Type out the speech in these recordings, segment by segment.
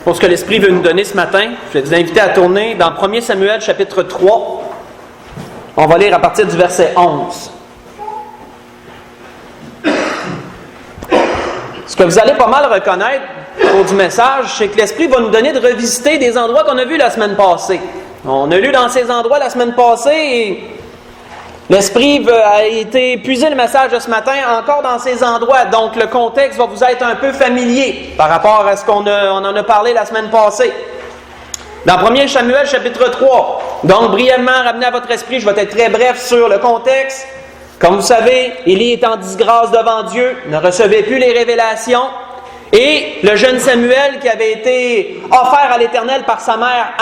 pour ce que l'Esprit veut nous donner ce matin. Je vais vous inviter à tourner dans 1 Samuel chapitre 3. On va lire à partir du verset 11. Ce que vous allez pas mal reconnaître au cours du message, c'est que l'Esprit va nous donner de revisiter des endroits qu'on a vus la semaine passée. On a lu dans ces endroits la semaine passée et l'Esprit a été puiser le message de ce matin encore dans ces endroits. Donc le contexte va vous être un peu familier par rapport à ce qu'on en a parlé la semaine passée. Dans 1 Samuel chapitre 3, donc brièvement ramenez à votre esprit, je vais être très bref sur le contexte. Comme vous savez, Élie est en disgrâce devant Dieu, ne recevait plus les révélations. Et le jeune Samuel qui avait été offert à l'Éternel par sa mère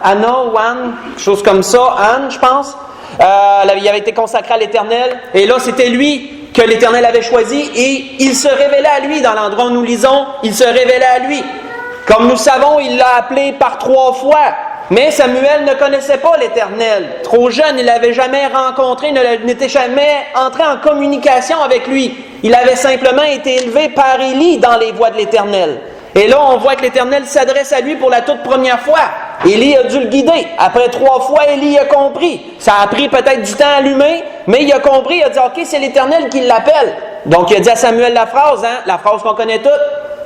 Anna ou Anne, quelque chose comme ça, Anne je pense, il avait été consacré à l'Éternel. Et là c'était lui que l'Éternel avait choisi et il se révélait à lui dans l'endroit où nous lisons, il se révélait à lui. Comme nous savons, il l'a appelé par 3 fois. Mais Samuel ne connaissait pas l'Éternel. Trop jeune, il l'avait jamais rencontré, n'était jamais entré en communication avec lui. Il avait simplement été élevé par Élie dans les voies de l'Éternel. Et là, on voit que l'Éternel s'adresse à lui pour la toute première fois. Élie a dû le guider. Après 3 fois, Élie a compris. Ça a pris peut-être du temps à allumer, mais il a compris, il a dit « Ok, c'est l'Éternel qui l'appelle. » Donc, il a dit à Samuel la phrase qu'on connaît toute.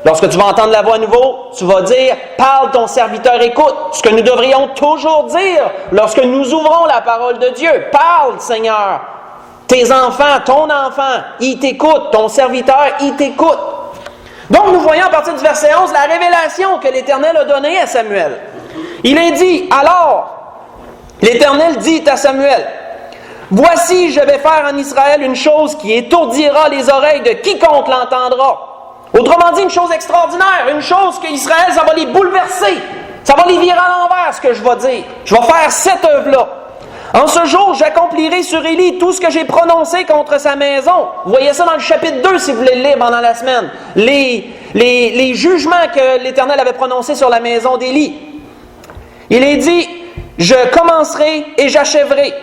Lorsque tu vas entendre la voix à nouveau, tu vas dire « Parle, ton serviteur écoute ». Ce que nous devrions toujours dire lorsque nous ouvrons la parole de Dieu. « Parle, Seigneur. Tes enfants, ton enfant, ils t'écoutent. Ton serviteur, il t'écoute. » Donc, nous voyons à partir du verset 11 la révélation que l'Éternel a donnée à Samuel. Il est dit « Alors, l'Éternel dit à Samuel, « Voici, je vais faire en Israël une chose qui étourdira les oreilles de quiconque l'entendra. » Autrement dit, une chose extraordinaire, une chose que Israël, ça va les bouleverser. Ça va les virer à l'envers, ce que je vais dire. Je vais faire cette œuvre-là. En ce jour, j'accomplirai sur Élie tout ce que j'ai prononcé contre sa maison. Vous voyez ça dans le chapitre 2, si vous voulez le lire pendant la semaine. Les jugements que l'Éternel avait prononcés sur la maison d'Élie. Il est dit, je commencerai et j'achèverai.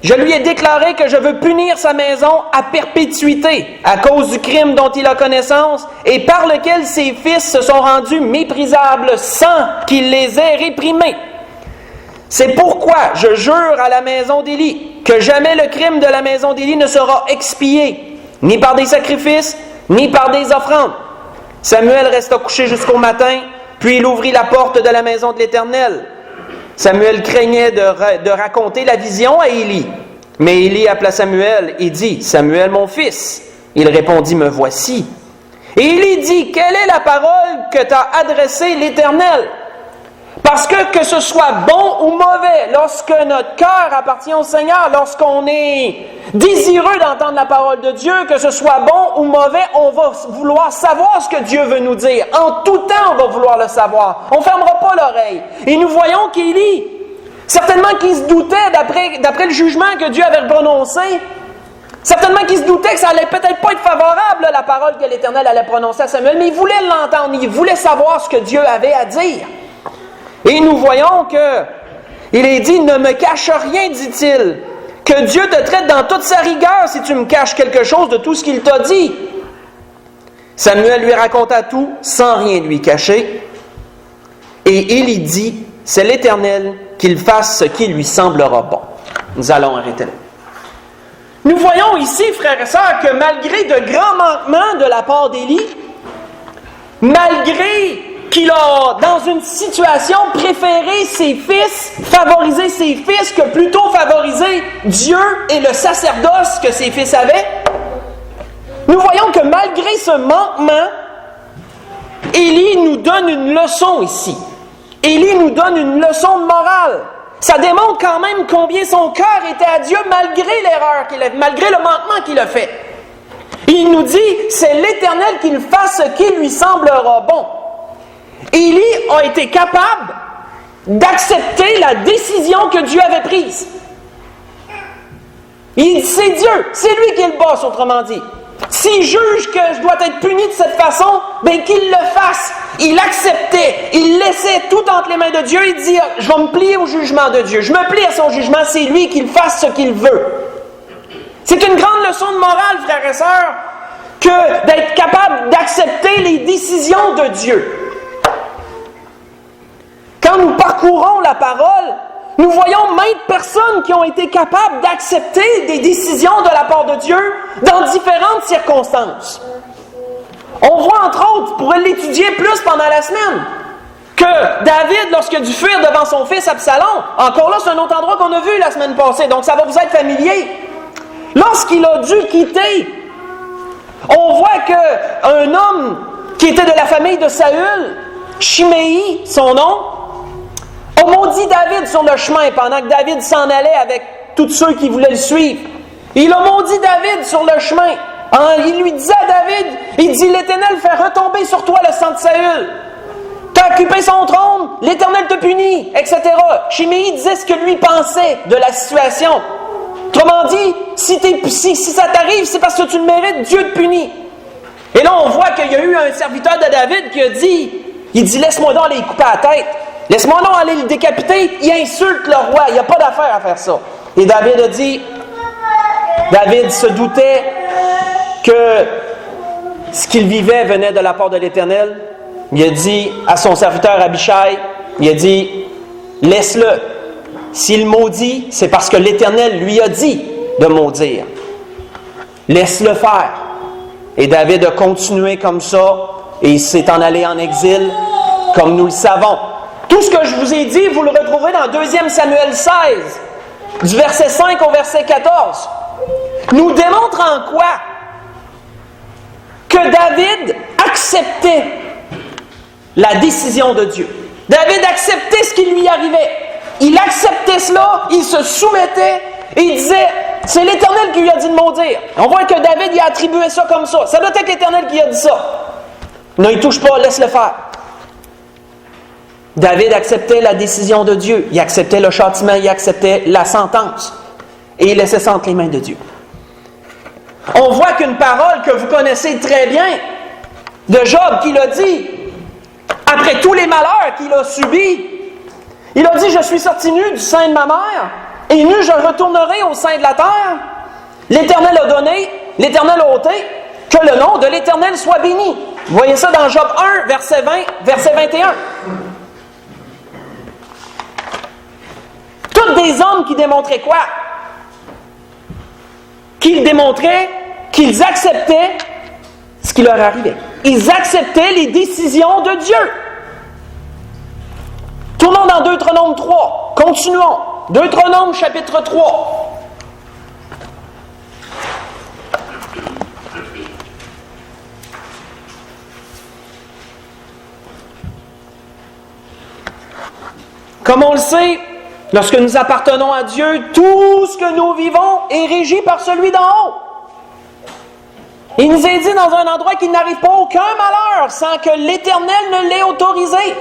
Je lui ai déclaré que je veux punir sa maison à perpétuité à cause du crime dont il a connaissance et par lequel ses fils se sont rendus méprisables sans qu'il les ait réprimés. C'est pourquoi je jure à la maison d'Élie que jamais le crime de la maison d'Élie ne sera expié, ni par des sacrifices, ni par des offrandes. Samuel resta couché jusqu'au matin, puis il ouvrit la porte de la maison de l'Éternel. Samuel craignait de raconter la vision à Élie. Mais Élie appela Samuel et dit « Samuel, mon fils. » Il répondit « Me voici. » Et Élie dit « Quelle est la parole que t'a adressée l'Éternel? Parce que ce soit bon ou mauvais, lorsque notre cœur appartient au Seigneur, lorsqu'on est désireux d'entendre la parole de Dieu, que ce soit bon ou mauvais, on va vouloir savoir ce que Dieu veut nous dire. En tout temps, on va vouloir le savoir. On ne fermera pas l'oreille. Et nous voyons qu'Élie, certainement qu'il se doutait, d'après le jugement que Dieu avait prononcé, certainement qu'il se doutait que ça allait peut-être pas être favorable, la parole que l'Éternel allait prononcer à Samuel, mais il voulait l'entendre, il voulait savoir ce que Dieu avait à dire. Et nous voyons il est dit « Ne me cache rien, dit-il, que Dieu te traite dans toute sa rigueur si tu me caches quelque chose de tout ce qu'il t'a dit. » Samuel lui raconta tout sans rien lui cacher. Et Élie dit « C'est l'Éternel qu'il fasse ce qui lui semblera bon. » Nous allons arrêter là. Nous voyons ici, frères et sœurs, que malgré de grands manquements de la part d'Élie, malgré qu'il a, dans une situation, préféré ses fils, favorisé ses fils, que plutôt favoriser Dieu et le sacerdoce que ses fils avaient, nous voyons que malgré ce manquement, Élie nous donne une leçon ici. Élie nous donne une leçon de morale. Ça démontre quand même combien son cœur était à Dieu malgré l'erreur qu'il a fait, malgré le manquement qu'il a fait. Il nous dit, c'est l'Éternel qu'il fasse ce qui lui semblera bon. Élie a été capable d'accepter la décision que Dieu avait prise. Il dit, c'est Dieu, c'est lui qui est le boss, autrement dit. S'il juge que je dois être puni de cette façon, bien qu'il le fasse. Il acceptait, il laissait tout entre les mains de Dieu. Il dit, je vais me plier au jugement de Dieu. Je me plie à son jugement, c'est lui qui fasse ce qu'il veut. C'est une grande leçon de morale, frères et sœurs, que d'être capable d'accepter les décisions de Dieu. parcourons la parole, nous voyons maintes personnes qui ont été capables d'accepter des décisions de la part de Dieu dans différentes circonstances. On voit entre autres, vous pourrez l'étudier plus pendant la semaine, que David, lorsqu'il a dû fuir devant son fils Absalom, encore là c'est un autre endroit qu'on a vu la semaine passée, donc ça va vous être familier. Lorsqu'il a dû quitter, on voit qu'un homme qui était de la famille de Saül, Chiméi, son nom, a maudit David sur le chemin pendant que David s'en allait avec tous ceux qui voulaient le suivre. Il a maudit David sur le chemin. Il lui disait à David, il dit, l'Éternel fait retomber sur toi le sang de Saül. Tu as occupé son trône, l'Éternel te punit, etc. Chiméi disait ce que lui pensait de la situation. Autrement dit, si ça t'arrive, c'est parce que tu le mérites, Dieu te punit. Et là, on voit qu'il y a eu un serviteur de David qui a dit, il dit, laisse-moi donc aller couper la tête. Laisse-moi donc aller le décapiter. Il insulte le roi. Il n'y a pas d'affaire à faire ça. Et David a dit, David se doutait que ce qu'il vivait venait de la part de l'Éternel. Il a dit à son serviteur Abishai, il a dit, laisse-le. S'il maudit, c'est parce que l'Éternel lui a dit de maudire. Laisse-le faire. Et David a continué comme ça, et il s'est en allé en exil, comme nous le savons. Tout ce que je vous ai dit, vous le retrouverez dans 2 Samuel 16, du verset 5 au verset 14. Nous démontre en quoi que David acceptait la décision de Dieu. David acceptait ce qui lui arrivait. Il acceptait cela, il se soumettait et il disait, c'est l'Éternel qui lui a dit de maudire. On voit que David y a attribué ça comme ça. Ça doit être l'Éternel qui a dit ça. Ne y touche pas, laisse-le faire. David acceptait la décision de Dieu. Il acceptait le châtiment, il acceptait la sentence. Et il laissait ça entre les mains de Dieu. On voit qu'une parole que vous connaissez très bien, de Job qui l'a dit, après tous les malheurs qu'il a subis, il a dit, je suis sorti nu du sein de ma mère, et nu je retournerai au sein de la terre. L'Éternel a donné, l'Éternel a ôté, que le nom de l'Éternel soit béni. Vous voyez ça dans Job 1, verset 20, verset 21. Tous des hommes qui démontraient quoi? Qu'ils démontraient qu'ils acceptaient ce qui leur arrivait. Ils acceptaient les décisions de Dieu. Tournons dans Deutéronome 3. Continuons. Deutéronome chapitre 3. Comme on le sait, lorsque nous appartenons à Dieu, tout ce que nous vivons est régi par celui d'en haut. Il nous est dit dans un endroit qu'il n'arrive pas aucun malheur sans que l'Éternel ne l'ait autorisé.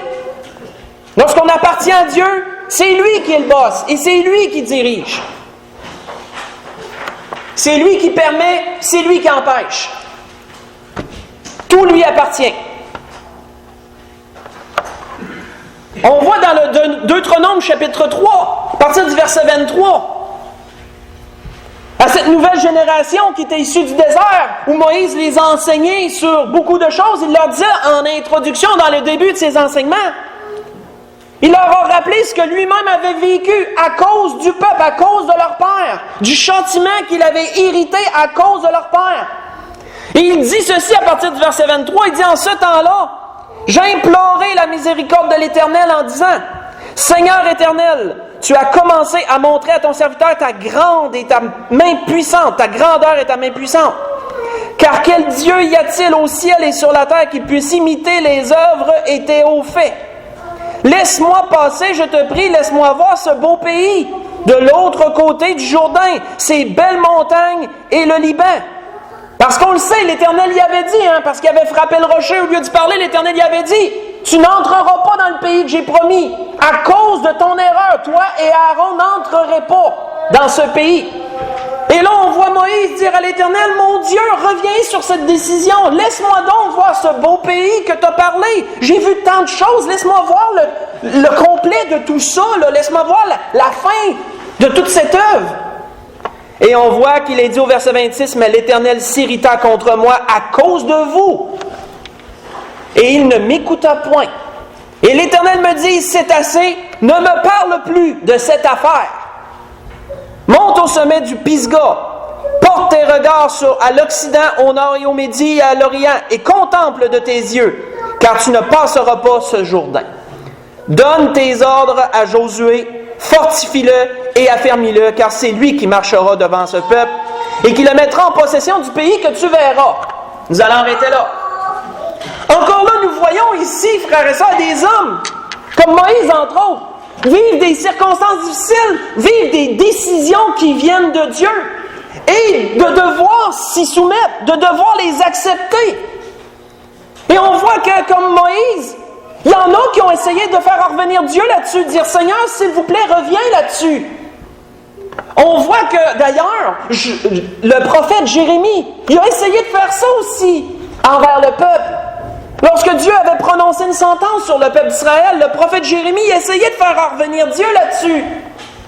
Lorsqu'on appartient à Dieu, c'est lui qui est le boss et c'est lui qui dirige. C'est lui qui permet, c'est lui qui empêche. Tout lui appartient. On voit dans le Deutéronome chapitre 3, à partir du verset 23, à cette nouvelle génération qui était issue du désert, où Moïse les a enseignés sur beaucoup de choses, il leur disait en introduction, dans le début de ses enseignements, il leur a rappelé ce que lui-même avait vécu à cause du peuple, à cause de leur père, du châtiment qu'il avait hérité à cause de leur père. Et il dit ceci à partir du verset 23, il dit, en ce temps-là, j'ai imploré la miséricorde de l'Éternel en disant, Seigneur éternel, tu as commencé à montrer à ton serviteur ta grande et ta main puissante, ta grandeur et ta main puissante. Car quel Dieu y a-t-il au ciel et sur la terre qui puisse imiter les œuvres et tes hauts faits? Laisse-moi passer, je te prie, laisse-moi voir ce beau pays, de l'autre côté du Jourdain, ces belles montagnes et le Liban. Parce qu'on le sait, l'Éternel y avait dit, parce qu'il avait frappé le rocher au lieu d'y parler, l'Éternel y avait dit, tu n'entreras pas dans le pays que j'ai promis, à cause de ton erreur, toi et Aaron n'entrerez pas dans ce pays. Et là, on voit Moïse dire à l'Éternel, mon Dieu, reviens sur cette décision, laisse-moi donc voir ce beau pays que tu as parlé. J'ai vu tant de choses, laisse-moi voir le complet de tout ça, laisse-moi voir la fin de toute cette œuvre. Et on voit qu'il est dit au verset 26, mais l'Éternel s'irrita contre moi à cause de vous. Et il ne m'écouta point. Et l'Éternel me dit, c'est assez, ne me parle plus de cette affaire. Monte au sommet du Pisga, porte tes regards à l'Occident, au Nord et au Midi et à l'Orient, et contemple de tes yeux, car tu ne passeras pas ce Jourdain. Donne tes ordres à Josué, fortifie-le et affermis-le, car c'est lui qui marchera devant ce peuple, et qui le mettra en possession du pays que tu verras. Nous allons arrêter là. Encore là, nous voyons ici, frères et sœurs, des hommes, comme Moïse entre autres, vivent des circonstances difficiles, vivent des décisions qui viennent de Dieu, et de devoir s'y soumettre, de devoir les accepter. Et on voit que, comme Moïse, il y en a qui ont essayé de faire revenir Dieu là-dessus, de dire « Seigneur, s'il vous plaît, reviens là-dessus ». On voit que, d'ailleurs, le prophète Jérémie, il a essayé de faire ça aussi envers le peuple. Lorsque Dieu avait prononcé une sentence sur le peuple d'Israël, le prophète Jérémie essayait de faire revenir Dieu là-dessus.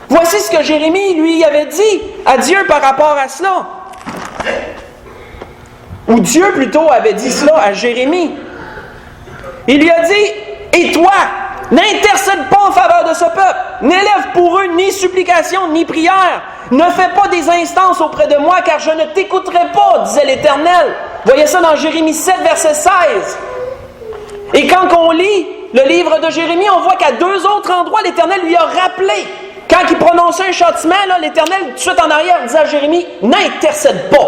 Voici ce que Jérémie, lui, avait dit à Dieu par rapport à cela. Ou Dieu, plutôt, avait dit cela à Jérémie. Il lui a dit, « Et toi, n'intercède pas en faveur de ce peuple, n'élève pour eux ni supplication ni prière, ne fais pas des instances auprès de moi, car je ne t'écouterai pas, disait l'Éternel. » Voyez ça dans Jérémie 7, verset 16. Et quand on lit le livre de Jérémie, on voit qu'à 2 autres endroits, l'Éternel lui a rappelé. Quand il prononçait un châtiment, là, l'Éternel, tout de suite en arrière, disait à Jérémie, « N'intercède pas. »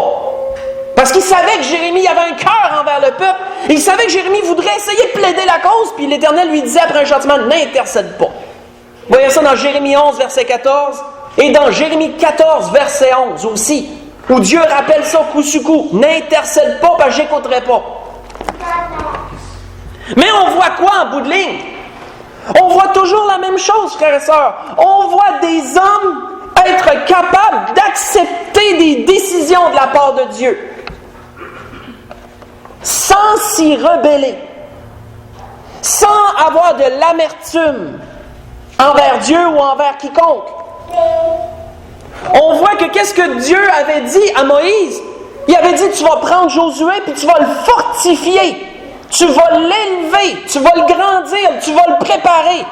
Parce qu'il savait que Jérémie avait un cœur envers le peuple. Et il savait que Jérémie voudrait essayer de plaider la cause. Puis l'Éternel lui disait après un châtiment, « N'intercède pas. » Voyez ça dans Jérémie 11, verset 14. Et dans Jérémie 14, verset 11 aussi. Où Dieu rappelle ça coup sur coup. « N'intercède pas, parce que j'écouterai pas. » Mais on voit quoi en bout de ligne? On voit toujours la même chose, frères et sœurs. On voit des hommes être capables d'accepter des décisions de la part de Dieu, sans s'y rebeller, sans avoir de l'amertume envers Dieu ou envers quiconque. On voit que qu'est-ce que Dieu avait dit à Moïse? Il avait dit, tu vas prendre Josué puis tu vas le fortifier. Tu vas l'élever, tu vas le grandir, tu vas le préparer.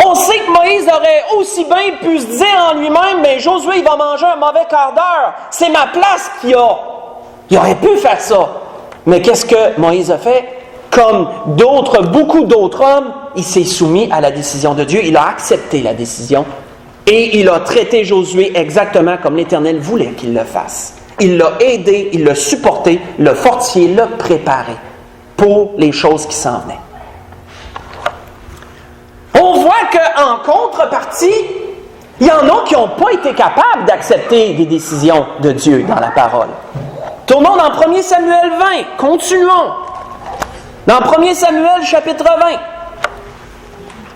On sait que Moïse aurait aussi bien pu se dire en lui-même, mais Josué, il va manger un mauvais quart d'heure. C'est ma place qu'il a. Il aurait pu faire ça. Mais qu'est-ce que Moïse a fait? Comme beaucoup d'autres hommes, il s'est soumis à la décision de Dieu. Il a accepté la décision. Et il a traité Josué exactement comme l'Éternel voulait qu'il le fasse. Il l'a aidé, il l'a supporté, l'a fortifié, l'a préparé pour les choses qui s'en venaient. On voit qu'en contrepartie, il y en a qui n'ont pas été capables d'accepter des décisions de Dieu dans la parole. Tournons dans 1 Samuel 20, continuons. Dans 1 Samuel chapitre 20. Vous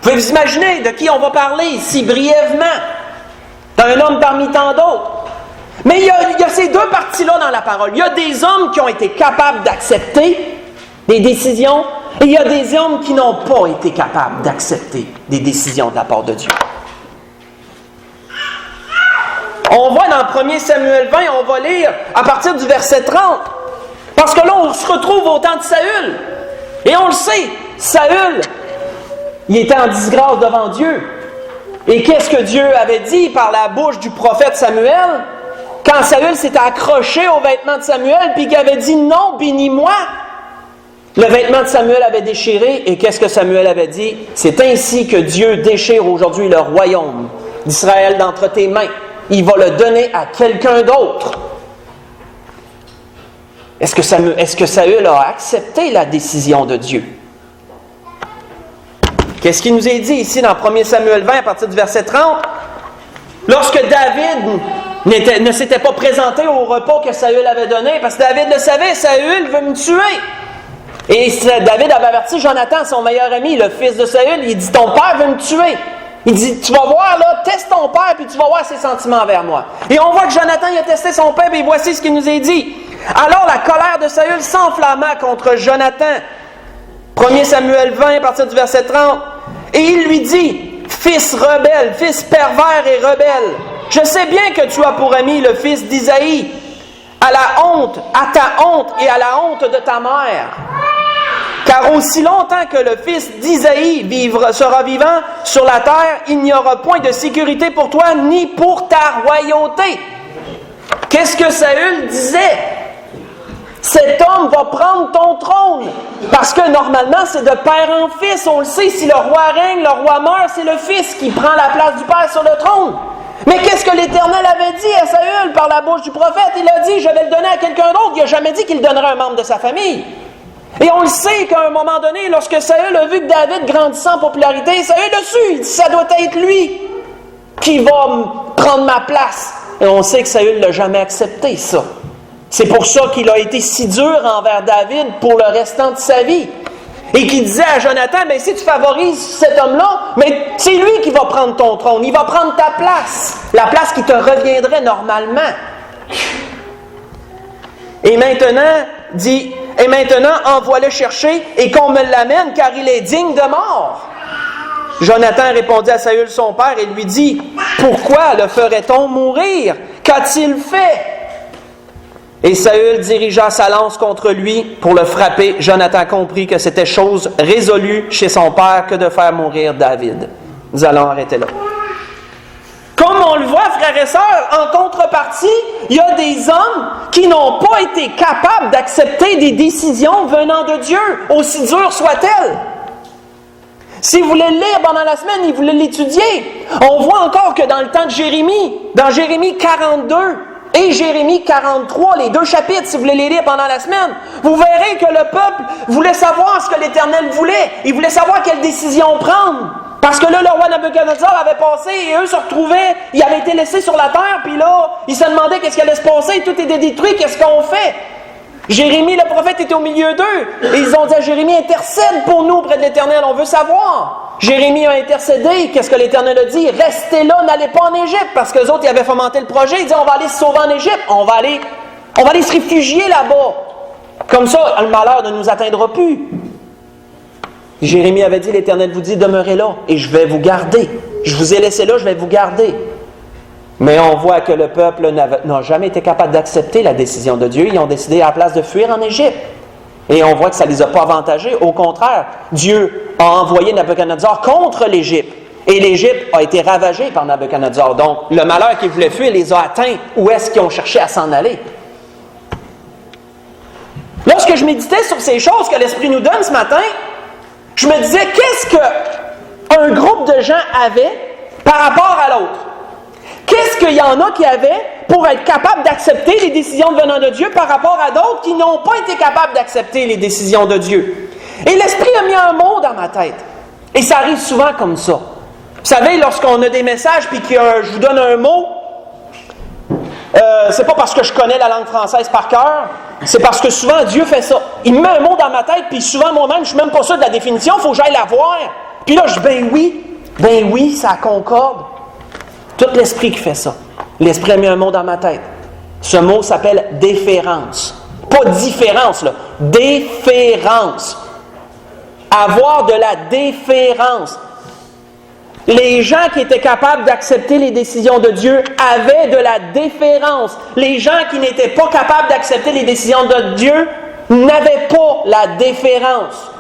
pouvez vous imaginer de qui on va parler ici brièvement. D'un homme parmi tant d'autres. Mais il y a ces deux parties-là dans la parole. Il y a des hommes qui ont été capables d'accepter des décisions, et il y a des hommes qui n'ont pas été capables d'accepter des décisions de la part de Dieu. On voit dans 1 Samuel 20, on va lire à partir du verset 30. Parce que là, on se retrouve au temps de Saül. Et on le sait, Saül, il était en disgrâce devant Dieu. Et qu'est-ce que Dieu avait dit par la bouche du prophète Samuel? Quand Saül s'était accroché aux vêtements de Samuel, puis qu'il avait dit « Non, bénis-moi », le vêtement de Samuel avait déchiré, et qu'est-ce que Samuel avait dit? « C'est ainsi que Dieu déchire aujourd'hui le royaume d'Israël d'entre tes mains. Il va le donner à quelqu'un d'autre. » Est-ce que Saül a accepté la décision de Dieu? Qu'est-ce qui nous est dit ici dans 1 Samuel 20 à partir du verset 30? Lorsque David ne s'était pas présenté au repas que Saül avait donné, parce que David le savait, Saül veut me tuer. Et David avait averti Jonathan, son meilleur ami, le fils de Saül, il dit, ton père veut me tuer. Il dit, tu vas voir là, teste ton père, puis tu vas voir ses sentiments envers moi. Et on voit que Jonathan, il a testé son père, et voici ce qu'il nous est dit. Alors la colère de Saül s'enflamma contre Jonathan. 1 Samuel 20, à partir du verset 30. Et il lui dit, fils rebelle, fils pervers et rebelle, je sais bien que tu as pour ami le fils d'Isaïe, à ta honte et à la honte de ta mère. Car aussi longtemps que le fils d'Isaïe sera vivant sur la terre, il n'y aura point de sécurité pour toi, ni pour ta royauté. » Qu'est-ce que Saül disait? Cet homme va prendre ton trône. Parce que normalement, c'est de père en fils. On le sait, si le roi règne, le roi meurt, c'est le fils qui prend la place du père sur le trône. Mais qu'est-ce que l'Éternel avait dit à Saül par la bouche du prophète? Il a dit, je vais le donner à quelqu'un d'autre. Il n'a jamais dit qu'il le donnerait à un membre de sa famille. Et on le sait qu'à un moment donné, lorsque Saül a vu que David grandissait en popularité, Saül a su, il dit, ça doit être lui qui va prendre ma place. Et on sait que Saül n'a jamais accepté ça. C'est pour ça qu'il a été si dur envers David pour le restant de sa vie. Et qu'il disait à Jonathan, mais si tu favorises cet homme-là, mais c'est lui qui va prendre ton trône, il va prendre ta place, la place qui te reviendrait normalement. Et maintenant, envoie-le chercher et qu'on me l'amène, car il est digne de mort. Jonathan répondit à Saül son père et lui dit, « Pourquoi le ferait-on mourir? Qu'a-t-il fait? » Et Saül dirigea sa lance contre lui pour le frapper. Jonathan comprit que c'était chose résolue chez son père que de faire mourir David. Nous allons arrêter là. Comme on le voit, frères et sœurs, en contrepartie, il y a des hommes qui n'ont pas été capables d'accepter des décisions venant de Dieu, aussi dures soient-elles. Si vous voulez le lire pendant la semaine, vous voulez l'étudier, on voit encore que dans le temps de Jérémie, dans Jérémie 42 et Jérémie 43, les deux chapitres, si vous voulez les lire pendant la semaine, vous verrez que le peuple voulait savoir ce que l'Éternel voulait. Il voulait savoir quelle décision prendre. Parce que là, le roi Nabuchodonosor avait passé et eux se retrouvaient, ils avaient été laissés sur la terre, puis là, ils se demandaient qu'est-ce qui allait se passer, tout était détruit, qu'est-ce qu'on fait? Jérémie, le prophète, était au milieu d'eux. Et ils ont dit à Jérémie, intercède pour nous auprès de l'Éternel, on veut savoir. Jérémie a intercédé, qu'est-ce que l'Éternel a dit? Restez là, n'allez pas en Égypte, parce qu'eux autres, ils avaient fomenté le projet, ils disaient, on va aller se sauver en Égypte, on va aller se réfugier là-bas. Comme ça, le malheur ne nous atteindra plus. Jérémie avait dit, l'Éternel vous dit, demeurez là, et je vais vous garder. Je vous ai laissé là, je vais vous garder. Mais on voit que le peuple n'a jamais été capable d'accepter la décision de Dieu. Ils ont décidé à la place de fuir en Égypte. Et on voit que ça ne les a pas avantagés. Au contraire, Dieu a envoyé Nabuchodonosor contre l'Égypte. Et l'Égypte a été ravagée par Nabuchodonosor. Donc, le malheur qu'ils voulaient fuir les a atteints. Où est-ce qu'ils ont cherché à s'en aller? Lorsque je méditais sur ces choses que l'Esprit nous donne ce matin, je me disais, qu'est-ce qu'un groupe de gens avait par rapport à l'autre? Qu'est-ce qu'il y en a qui avaient pour être capables d'accepter les décisions venant de Dieu par rapport à d'autres qui n'ont pas été capables d'accepter les décisions de Dieu? Et l'Esprit a mis un mot dans ma tête. Et ça arrive souvent comme ça. Vous savez, lorsqu'on a des messages puis que je vous donne un mot, c'est pas parce que je connais la langue française par cœur, c'est parce que souvent Dieu fait ça. Il me met un mot dans ma tête puis souvent moi-même, je suis même pas sûr de la définition, il faut que j'aille la voir. Puis là, je dis, ben oui, ça concorde. Tout l'Esprit qui fait ça. L'Esprit a mis un mot dans ma tête. Ce mot s'appelle déférence. Pas différence, là. Déférence. Avoir de la déférence. Les gens qui étaient capables d'accepter les décisions de Dieu avaient de la déférence. Les gens qui n'étaient pas capables d'accepter les décisions de Dieu n'avaient pas la déférence.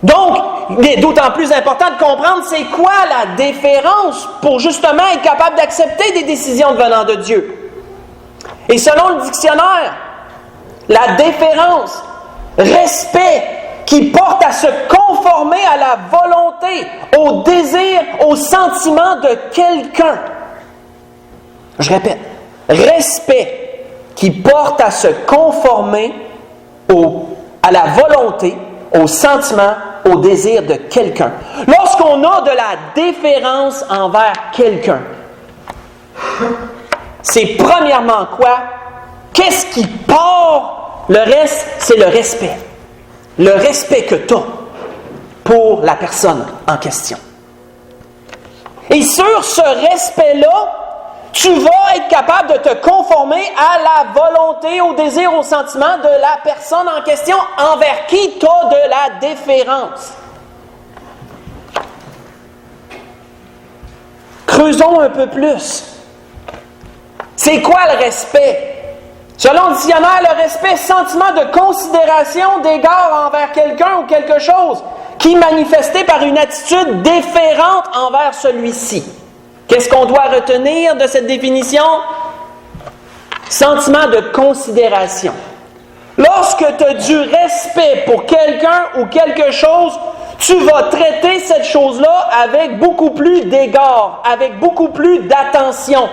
Donc, il est d'autant plus important de comprendre c'est quoi la déférence pour justement être capable d'accepter des décisions venant de Dieu. Et selon le dictionnaire, la déférence, respect qui porte à se conformer à la volonté, au désir, au sentiment de quelqu'un. Je répète, respect qui porte à se conformer à la volonté, au sentiment, au désir de quelqu'un. Lorsqu'on a de la déférence envers quelqu'un, c'est premièrement quoi? Qu'est-ce qui part? Le reste, c'est le respect. Le respect que tu as pour la personne en question. Et sur ce respect-là, tu vas être capable de te conformer à la volonté, au désir, au sentiment de la personne en question envers qui tu as de la déférence. Creusons un peu plus. C'est quoi le respect? Selon le dictionnaire, le respect, sentiment de considération, d'égard envers quelqu'un ou quelque chose, qui est manifesté par une attitude déférente envers celui-ci. Qu'est-ce qu'on doit retenir de cette définition? Sentiment de considération. Lorsque tu as du respect pour quelqu'un ou quelque chose, tu vas traiter cette chose-là avec beaucoup plus d'égard, avec beaucoup plus d'attention,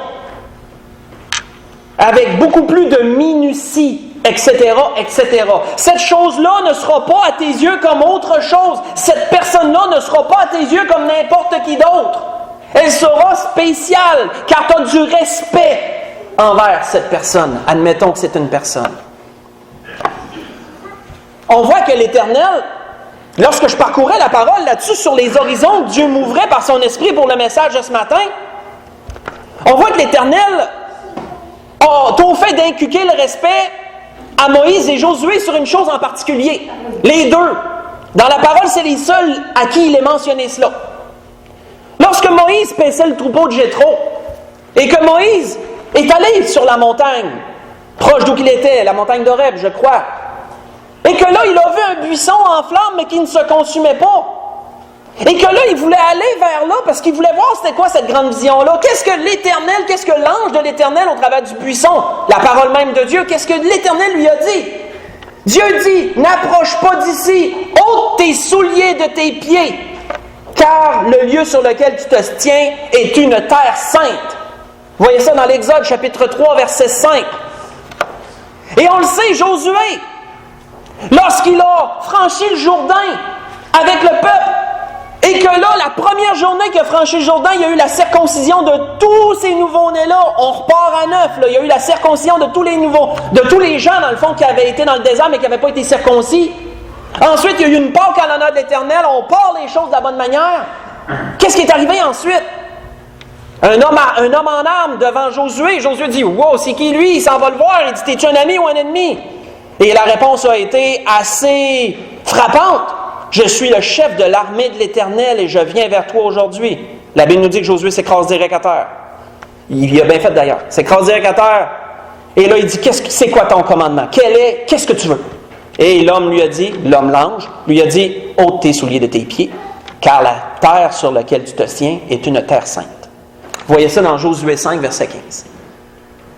avec beaucoup plus de minutie, etc., etc. Cette chose-là ne sera pas à tes yeux comme autre chose. Cette personne-là ne sera pas à tes yeux comme n'importe qui d'autre. Elle sera spéciale, car tu as du respect envers cette personne. Admettons que c'est une personne. On voit que l'Éternel, lorsque je parcourais la parole là-dessus, sur les horizons, Dieu m'ouvrait par son esprit pour le message de ce matin. On voit que l'Éternel a au fait d'inculquer le respect à Moïse et Josué sur une chose en particulier. Les deux. Dans la parole, c'est les seuls à qui il est mentionné cela. Lorsque Moïse paissait le troupeau de Jéthro, et que Moïse est allé sur la montagne, proche d'où il était, la montagne d'Horeb, je crois, et que là, il a vu un buisson en flammes, mais qui ne se consumait pas. Et que là, il voulait aller vers là, parce qu'il voulait voir c'était quoi cette grande vision-là. Qu'est-ce que l'Éternel, qu'est-ce que l'ange de l'Éternel au travers du buisson, la parole même de Dieu, qu'est-ce que l'Éternel lui a dit? Dieu dit, n'approche pas d'ici, ôte tes souliers de tes pieds, car le lieu sur lequel tu te tiens est une terre sainte. Vous voyez ça dans l'Exode, chapitre 3, verset 5. Et on le sait, Josué, lorsqu'il a franchi le Jourdain avec le peuple, et que là, la première journée qu'il a franchi le Jourdain, il y a eu la circoncision de tous ces nouveaux-nés-là. On repart à neuf. Là. Il y a eu la circoncision de tous les gens, dans le fond, qui avaient été dans le désert, mais qui n'avaient pas été circoncis. Ensuite, il y a eu une Pâque en l'honneur de l'Éternel. On part les choses de la bonne manière. Qu'est-ce qui est arrivé ensuite? Un homme en armes devant Josué. Josué dit, « Wow, c'est qui lui? » Il s'en va le voir. Il dit, « T'es-tu un ami ou un ennemi? » Et la réponse a été assez frappante. « Je suis le chef de l'armée de l'Éternel et je viens vers toi aujourd'hui. » La Bible nous dit que Josué s'écrase direct à terre. Il y a bien fait d'ailleurs. S'écrase direct à terre. Et là, il dit, c'est quoi ton commandement? Qu'est-ce que tu veux? Et l'homme lui a dit, l'ange, lui a dit, ôte tes souliers de tes pieds, car la terre sur laquelle tu te tiens est une terre sainte. Vous voyez ça dans Josué 5, verset 15.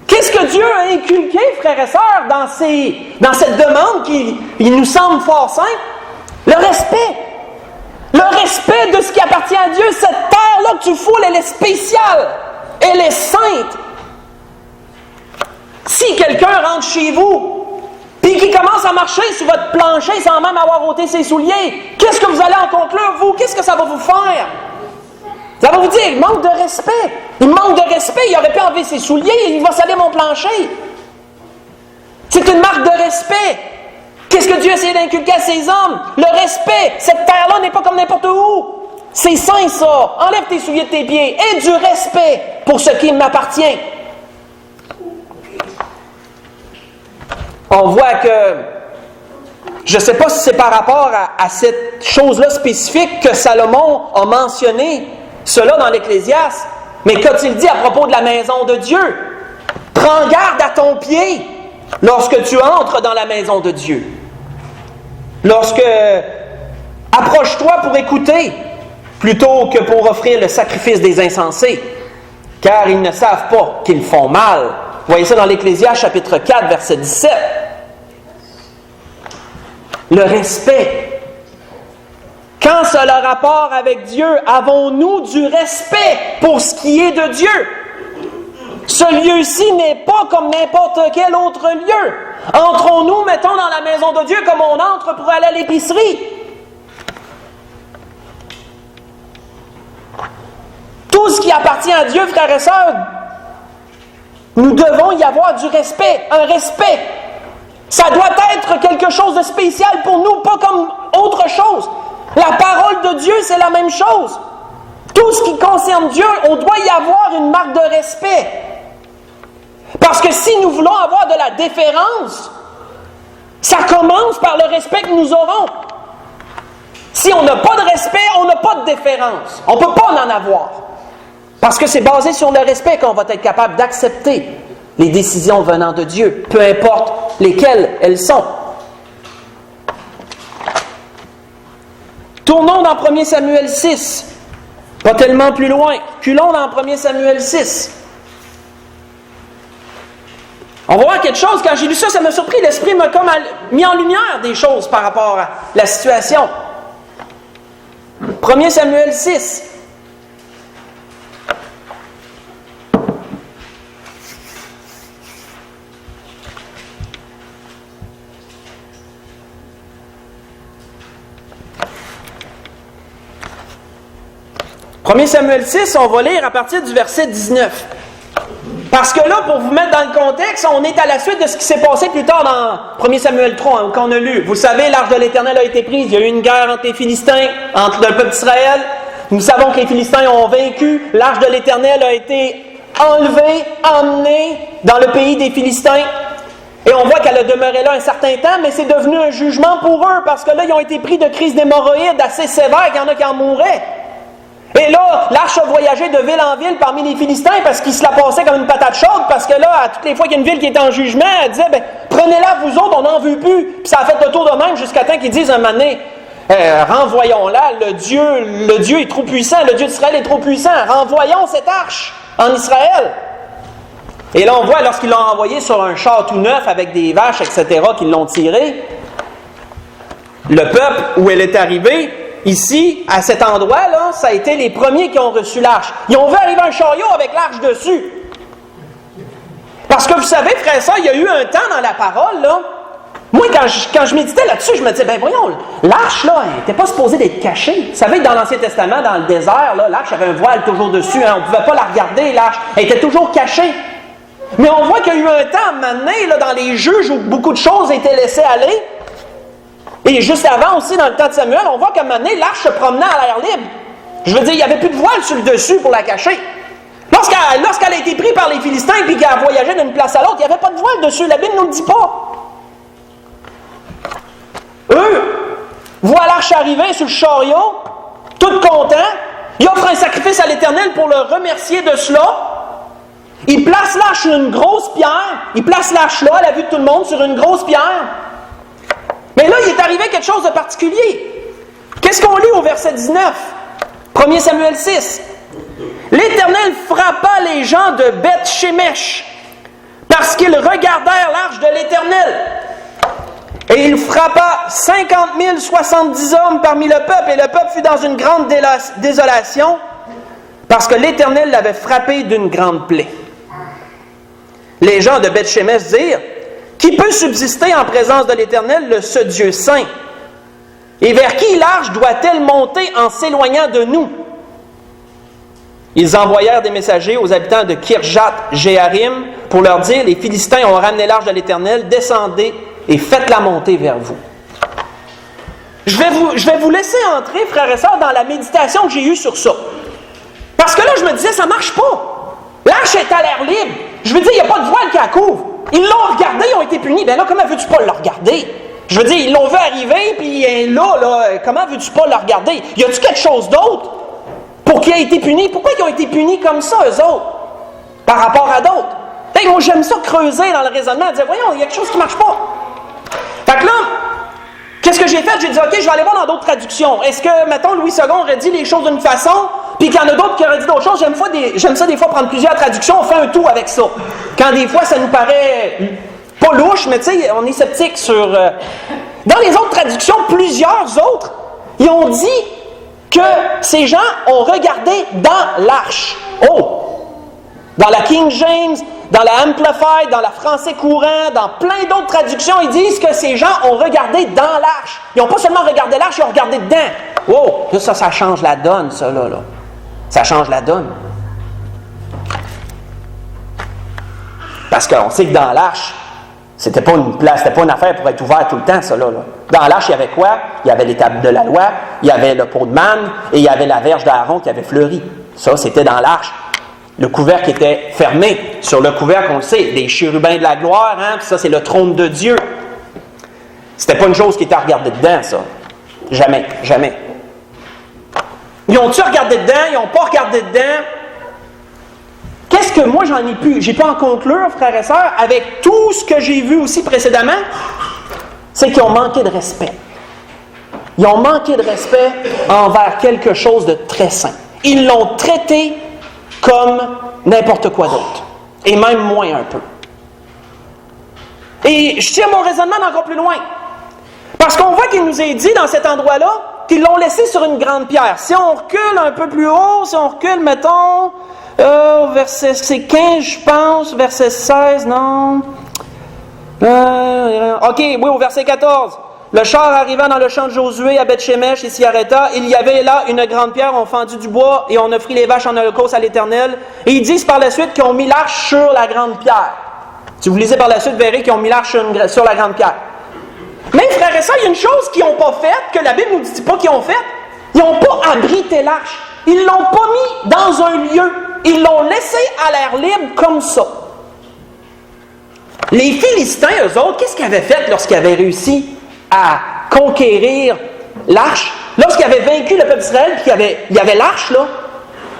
Qu'est-ce que Dieu a inculqué, frères et sœurs, dans cette demande qui nous semble fort simple? Le respect. Le respect de ce qui appartient à Dieu. Cette terre-là que tu foules, elle est spéciale. Elle est sainte. Si quelqu'un rentre chez vous, puis qui commence à marcher sur votre plancher sans même avoir ôté ses souliers, qu'est-ce que vous allez en conclure, vous? Qu'est-ce que ça va vous faire? Ça va vous dire, il manque de respect. Il manque de respect, il aurait pu enlever ses souliers, il va saler mon plancher. C'est une marque de respect. Qu'est-ce que Dieu essaie d'inculquer à ses hommes? Le respect. Cette terre-là n'est pas comme n'importe où. C'est saint, ça. Enlève tes souliers de tes pieds. Et du respect pour ce qui m'appartient. On voit que, je ne sais pas si c'est par rapport à cette chose-là spécifique que Salomon a mentionné cela dans l'Ecclésiaste, mais qu'a-t-il dit à propos de la maison de Dieu? Prends garde à ton pied lorsque tu entres dans la maison de Dieu. Approche-toi pour écouter, plutôt que pour offrir le sacrifice des insensés, car ils ne savent pas qu'ils font mal. Vous voyez ça dans l'Ecclésiaste, chapitre 4, verset 17. Le respect. Quand cela a rapport avec Dieu, avons-nous du respect pour ce qui est de Dieu? Ce lieu-ci n'est pas comme n'importe quel autre lieu. Entrons-nous, mettons, dans la maison de Dieu comme on entre pour aller à l'épicerie. Tout ce qui appartient à Dieu, frères et sœurs, nous devons y avoir du respect, un respect. Ça doit être quelque chose de spécial pour nous, pas comme autre chose. La parole de Dieu, c'est la même chose. Tout ce qui concerne Dieu, on doit y avoir une marque de respect. Parce que si nous voulons avoir de la déférence, ça commence par le respect que nous aurons. Si on n'a pas de respect, on n'a pas de déférence. On ne peut pas en avoir. Parce que c'est basé sur le respect qu'on va être capable d'accepter les décisions venant de Dieu, peu importe lesquelles elles sont. Tournons dans 1 Samuel 6. Pas tellement plus loin. Culons dans 1 Samuel 6. On va voir quelque chose. Quand j'ai lu ça, ça m'a surpris. L'Esprit m'a comme mis en lumière des choses par rapport à la situation. 1 Samuel 6. « 1 Samuel 6, on va lire à partir du verset 19. Parce que là, pour vous mettre dans le contexte, on est à la suite de ce qui s'est passé plus tard dans 1 Samuel 3, qu'on a lu. Vous savez, l'arche de l'Éternel a été prise. Il y a eu une guerre entre les Philistins, entre le peuple d'Israël. Nous savons que les Philistins ont vaincu. L'arche de l'Éternel a été enlevée, emmenée dans le pays des Philistins. Et on voit qu'elle a demeuré là un certain temps, mais c'est devenu un jugement pour eux, parce que là, ils ont été pris de crise d'hémorroïdes assez sévères, qu'il y en a qui en mouraient. Et là, l'arche a voyagé de ville en ville parmi les Philistins parce qu'ils se la passaient comme une patate chaude, parce que là, à toutes les fois qu'il y a une ville qui est en jugement, elle disait, prenez-la vous autres, on n'en veut plus. Puis ça a fait le tour de même jusqu'à temps qu'ils disent un moment donné, renvoyons-la, le Dieu est trop puissant, le Dieu d'Israël est trop puissant, renvoyons cette arche en Israël. Et là, on voit, lorsqu'ils l'ont envoyé sur un char tout neuf avec des vaches, etc., qu'ils l'ont tiré, le peuple où elle est arrivée, ici, à cet endroit-là, ça a été les premiers qui ont reçu l'arche. Ils ont vu arriver un chariot avec l'arche dessus. Parce que vous savez, frère, ça, il y a eu un temps dans la parole, là. Moi, quand je méditais là-dessus, je me disais, voyons, l'arche, là, elle n'était pas supposée d'être cachée. Vous savez, dans l'Ancien Testament, dans le désert, là, l'arche avait un voile toujours dessus, on ne pouvait pas la regarder, l'arche. Elle était toujours cachée. Mais on voit qu'il y a eu un temps, maintenant, là, dans les juges, où beaucoup de choses étaient laissées aller. Et juste avant aussi, dans le temps de Samuel, on voit qu'à un moment donné, l'arche se promenait à l'air libre. Je veux dire, il n'y avait plus de voile sur le dessus pour la cacher. Lorsqu'elle a été prise par les Philistins et qu'elle a voyagé d'une place à l'autre, il n'y avait pas de voile dessus. La Bible ne nous le dit pas. Eux voient l'arche arriver sur le chariot, tout contents. Ils offrent un sacrifice à l'Éternel pour le remercier de cela. Ils placent l'arche sur une grosse pierre. Ils placent l'arche là, à la vue de tout le monde, sur une grosse pierre. Mais là, il est arrivé quelque chose de particulier. Qu'est-ce qu'on lit au verset 19? 1 Samuel 6. L'Éternel frappa les gens de Beth-Shemesh parce qu'ils regardèrent l'arche de l'Éternel. Et il frappa 50 070 hommes parmi le peuple, et le peuple fut dans une grande désolation parce que l'Éternel l'avait frappé d'une grande plaie. Les gens de Beth-Shemesh dirent: qui peut subsister en présence de l'Éternel, ce Dieu saint? Et vers qui l'arche doit-elle monter en s'éloignant de nous? Ils envoyèrent des messagers aux habitants de Kirjath-Jéarim pour leur dire: les Philistins ont ramené l'arche de l'Éternel, descendez et faites-la monter vers vous. Je vais vous laisser entrer, frères et sœurs, dans la méditation que j'ai eue sur ça. Parce que là, je me disais, ça ne marche pas. L'arche est à l'air libre. Je veux dire, il n'y a pas de voile qui la couvre. Ils l'ont regardé, ils ont été punis. Bien là, comment veux-tu pas le regarder? Je veux dire, ils l'ont vu arriver, puis là, comment veux-tu pas le regarder? Y a-tu quelque chose d'autre pour qu'il ait été puni? Pourquoi ils ont été punis comme ça, eux autres, par rapport à d'autres? Hey, moi, j'aime ça creuser dans le raisonnement, dire, voyons, il y a quelque chose qui ne marche pas. Fait que là, qu'est-ce que j'ai fait? J'ai dit, OK, je vais aller voir dans d'autres traductions. Est-ce que, mettons, Louis II aurait dit les choses d'une façon, puis qu'il y en a d'autres qui auraient dit d'autres choses? J'aime ça des fois prendre plusieurs traductions, on fait un tout avec ça. Quand des fois, ça nous paraît pas louche, mais tu sais, on est sceptique sur... Dans les autres traductions, plusieurs autres, ils ont dit que ces gens ont regardé dans l'arche. Oh! Dans la King James, dans la Amplified, dans la Français courant, dans plein d'autres traductions, ils disent que ces gens ont regardé dans l'arche. Ils n'ont pas seulement regardé l'arche, ils ont regardé dedans. Oh! Ça change la donne, ça, là. Ça change la donne. Parce qu'on sait que dans l'arche, c'était pas une place, c'était pas une affaire pour être ouvert tout le temps, ça, là. Dans l'arche, il y avait quoi? Il y avait les tables de la loi, il y avait le pot de manne, et il y avait la verge d'Aaron qui avait fleuri. Ça, c'était dans l'arche. Le couvercle était fermé. Sur le couvercle, on le sait, les chérubins de la gloire, hein, puis ça, c'est le trône de Dieu. C'était pas une chose qui était à regarder dedans, ça. Jamais, jamais. Ils ont-tu regardé dedans? Ils n'ont pas regardé dedans? Qu'est-ce que moi j'ai pu en conclure, frères et sœurs, avec tout ce que j'ai vu aussi précédemment, c'est qu'ils ont manqué de respect. Ils ont manqué de respect envers quelque chose de très saint. Ils l'ont traité comme n'importe quoi d'autre. Et même moins un peu. Et je tire mon raisonnement encore plus loin. Parce qu'on voit qu'il nous est dit dans cet endroit-là qu'ils l'ont laissé sur une grande pierre. Si on recule un peu plus haut, si on recule, mettons, au verset 15, je pense, verset 16, non. Ok, oui, au verset 14. Le char arriva dans le champ de Josué à Beth-Shemesh et s'y arrêta. Il y avait là une grande pierre, on fendit du bois et on offrit les vaches en holocauste à l'Éternel. Et ils disent par la suite qu'ils ont mis l'arche sur la grande pierre. Si vous lisez par la suite, vous verrez qu'ils ont mis l'arche sur la grande pierre. Mais frères et sœurs, il y a une chose qu'ils n'ont pas faite, que la Bible ne nous dit pas qu'ils ont faite. Ils n'ont pas abrité l'arche. Ils ne l'ont pas mis dans un lieu. Ils l'ont laissé à l'air libre comme ça. Les Philistins, eux autres, qu'est-ce qu'ils avaient fait lorsqu'ils avaient réussi à conquérir l'arche? Lorsqu'ils avaient vaincu le peuple d'Israël, puis il y avait l'arche, là,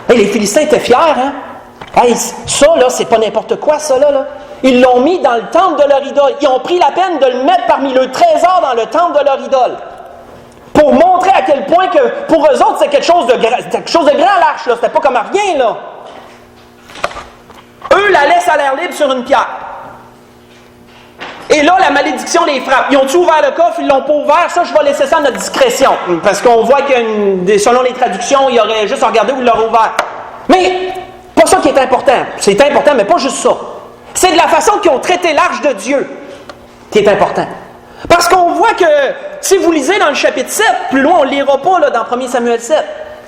hey, les Philistins étaient fiers, hein? Hey, ça, là, c'est pas n'importe quoi, ça, là. Ils l'ont mis dans le temple de leur idole. Ils ont pris la peine de le mettre parmi leurs trésors dans le temple de leur idole. Pour montrer à quel point que, pour eux autres, c'est quelque chose de grand, l'arche, là. C'était pas comme rien, là. Eux la laissent à l'air libre sur une pierre. Et là, la malédiction les frappe. Ils ont-tu ouvert le coffre? Ils l'ont pas ouvert. Ça, je vais laisser ça à notre discrétion. Parce qu'on voit que, selon les traductions, il y aurait juste à regarder où ils l'ont ouvert. Mais, pas ça qui est important. C'est important, mais pas juste ça. C'est de la façon qu'ils ont traité l'arche de Dieu qui est important. Parce qu'on voit que, si vous lisez dans le chapitre 7, plus loin, on ne le lira pas là, dans 1 Samuel 7,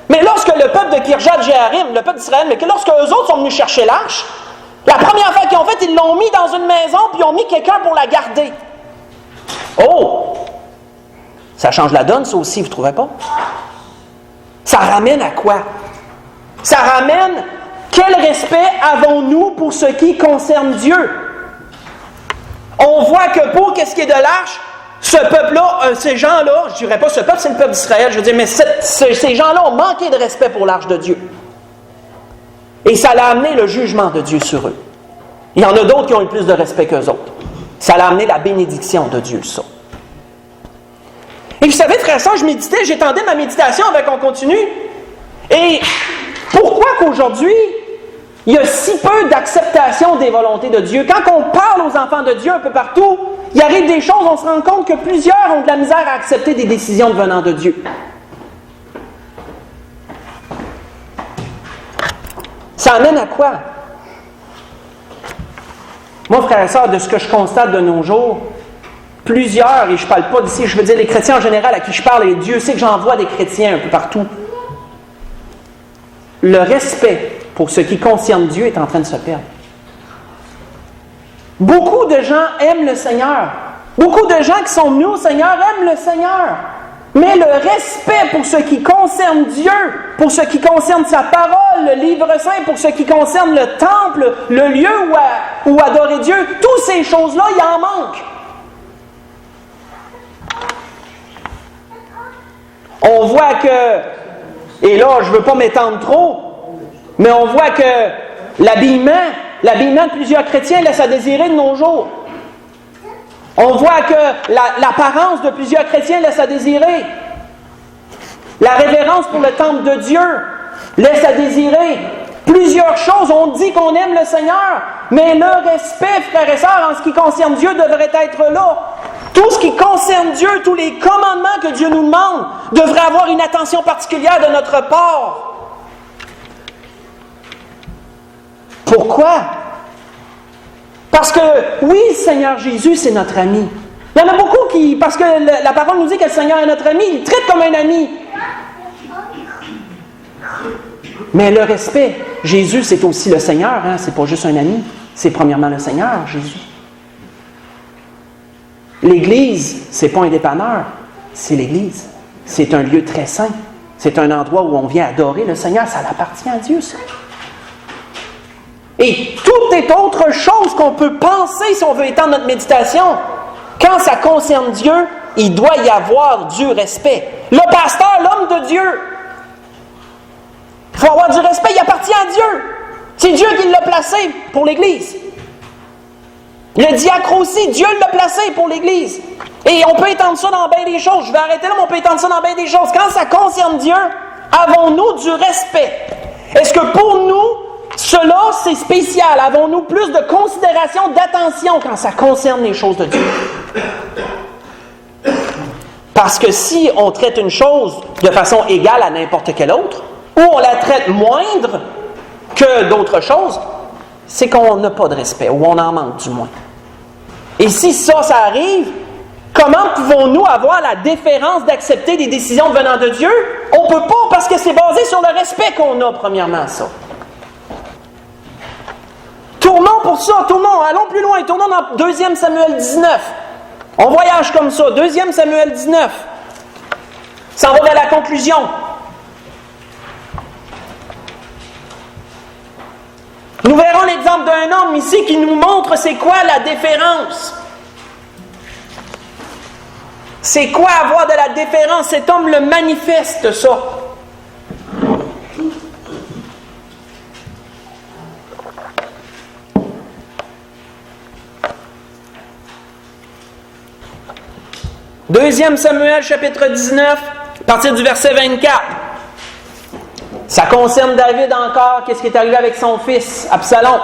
mais lorsque le peuple de Kirjat-Jéarim, le peuple d'Israël, mais que lorsque eux autres sont venus chercher l'arche, la première fois qu'ils ont fait, ils l'ont mis dans une maison, puis ils ont mis quelqu'un pour la garder. Oh! Ça change la donne, ça aussi, vous ne trouvez pas? Ça ramène à quoi? Ça ramène, quel respect avons-nous pour ce qui concerne Dieu? On voit que pour qu'est-ce qui est de l'arche, ce peuple-là, ces gens-là, je ne dirais pas ce peuple, c'est le peuple d'Israël, je veux dire, mais ces gens-là ont manqué de respect pour l'arche de Dieu. Et ça l'a amené le jugement de Dieu sur eux. Il y en a d'autres qui ont eu plus de respect qu'eux autres. Ça l'a amené la bénédiction de Dieu, ça. Et vous savez, frère, ça, je méditais, j'étendais ma méditation avec on continue. Et pourquoi qu'aujourd'hui, il y a si peu d'acceptation des volontés de Dieu? Quand on parle aux enfants de Dieu un peu partout, il arrive des choses, on se rend compte que plusieurs ont de la misère à accepter des décisions venant de Dieu. Ça amène à quoi? Moi, frères et sœurs, de ce que je constate de nos jours, plusieurs, et je ne parle pas d'ici, je veux dire les chrétiens en général à qui je parle, et Dieu sait que j'en vois des chrétiens un peu partout, le respect pour ce qui concerne Dieu est en train de se perdre. Beaucoup de gens aiment le Seigneur. Beaucoup de gens qui sont venus au Seigneur aiment le Seigneur. Mais le respect pour ce qui concerne Dieu, pour ce qui concerne sa parole, le livre saint, pour ce qui concerne le temple, le lieu où adorer Dieu, toutes ces choses-là, il en manque. On voit que, et là, je ne veux pas m'étendre trop, mais on voit que l'habillement de plusieurs chrétiens laisse à désirer de nos jours. On voit que l'apparence de plusieurs chrétiens laisse à désirer. La révérence pour le temple de Dieu laisse à désirer. Plusieurs choses, on dit qu'on aime le Seigneur, mais le respect, frères et sœurs, en ce qui concerne Dieu devrait être là. Tout ce qui concerne Dieu, tous les commandements que Dieu nous demande, devraient avoir une attention particulière de notre part. Pourquoi? Parce que, oui, le Seigneur Jésus, c'est notre ami. Il y en a beaucoup qui, parce que la parole nous dit que le Seigneur est notre ami, il le traite comme un ami. Mais le respect, Jésus, c'est aussi le Seigneur, hein? C'est pas juste un ami, c'est premièrement le Seigneur, Jésus. L'Église, c'est pas un dépanneur, c'est l'Église. C'est un lieu très saint. C'est un endroit où on vient adorer le Seigneur, ça appartient à Dieu, ça. Et tout est autre chose qu'on peut penser si on veut étendre notre méditation. Quand ça concerne Dieu, il doit y avoir du respect. Le pasteur, l'homme de Dieu, il faut avoir du respect, il appartient à Dieu. C'est Dieu qui l'a placé pour l'Église. Le diacre aussi, Dieu l'a placé pour l'Église. Et on peut étendre ça dans bien des choses. Je vais arrêter là, mais on peut étendre ça dans bien des choses. Quand ça concerne Dieu, avons-nous du respect? Est-ce que pour nous, cela, c'est spécial? Avons-nous plus de considération, d'attention quand ça concerne les choses de Dieu? Parce que si on traite une chose de façon égale à n'importe quelle autre, ou on la traite moindre que d'autres choses, c'est qu'on n'a pas de respect, ou on en manque du moins. Et si ça arrive, comment pouvons-nous avoir la déférence d'accepter des décisions venant de Dieu? On ne peut pas, parce que c'est basé sur le respect qu'on a, premièrement, ça. Tournons pour ça, allons plus loin, tournons dans 2 Samuel 19. On voyage comme ça, 2 Samuel 19. Ça va vers la conclusion. Nous verrons l'exemple d'un homme ici qui nous montre c'est quoi la déférence. C'est quoi avoir de la déférence? Cet homme le manifeste, ça. Deuxième Samuel, chapitre 19, à partir du verset 24. Ça concerne David encore. Qu'est-ce qui est arrivé avec son fils, Absalom?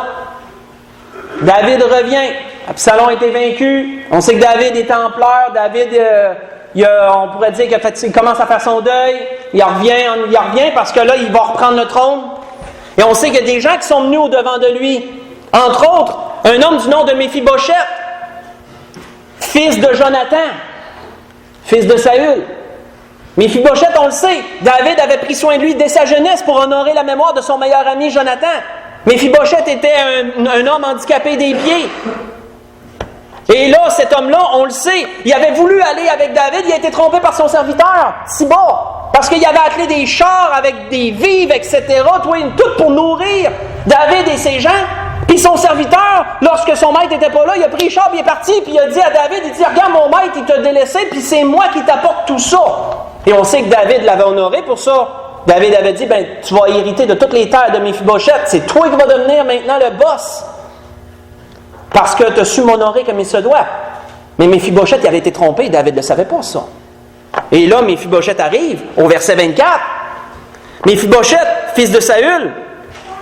David revient. Absalom a été vaincu. On sait que David est en pleurs. David, on pourrait dire qu'il commence à faire son deuil. Il revient parce que là, il va reprendre le trône. Et on sait qu'il y a des gens qui sont venus au-devant de lui. Entre autres, un homme du nom de Méphibosheth, fils de Jonathan, fils de Saül. Méphibosheth, on le sait, David avait pris soin de lui dès sa jeunesse pour honorer la mémoire de son meilleur ami Jonathan. Méphibosheth était un homme handicapé des pieds. Et là, cet homme-là, on le sait, il avait voulu aller avec David, il a été trompé par son serviteur, Siba, parce qu'il avait attelé des chars avec des vives, etc., tout pour nourrir David et ses gens. Puis son serviteur, lorsque son maître n'était pas là, il a pris le char, puis il est parti, puis il a dit à David, il dit, regarde, mon maître, il t'a délaissé, puis c'est moi qui t'apporte tout ça. Et on sait que David l'avait honoré pour ça. David avait dit, tu vas hériter de toutes les terres de Méphibosheth, c'est toi qui vas devenir maintenant le boss. Parce que tu as su m'honorer comme il se doit. Mais Méphibosheth, il avait été trompé, David ne le savait pas ça. Et là, Méphibosheth arrive, au verset 24. Méphibosheth, fils de Saül.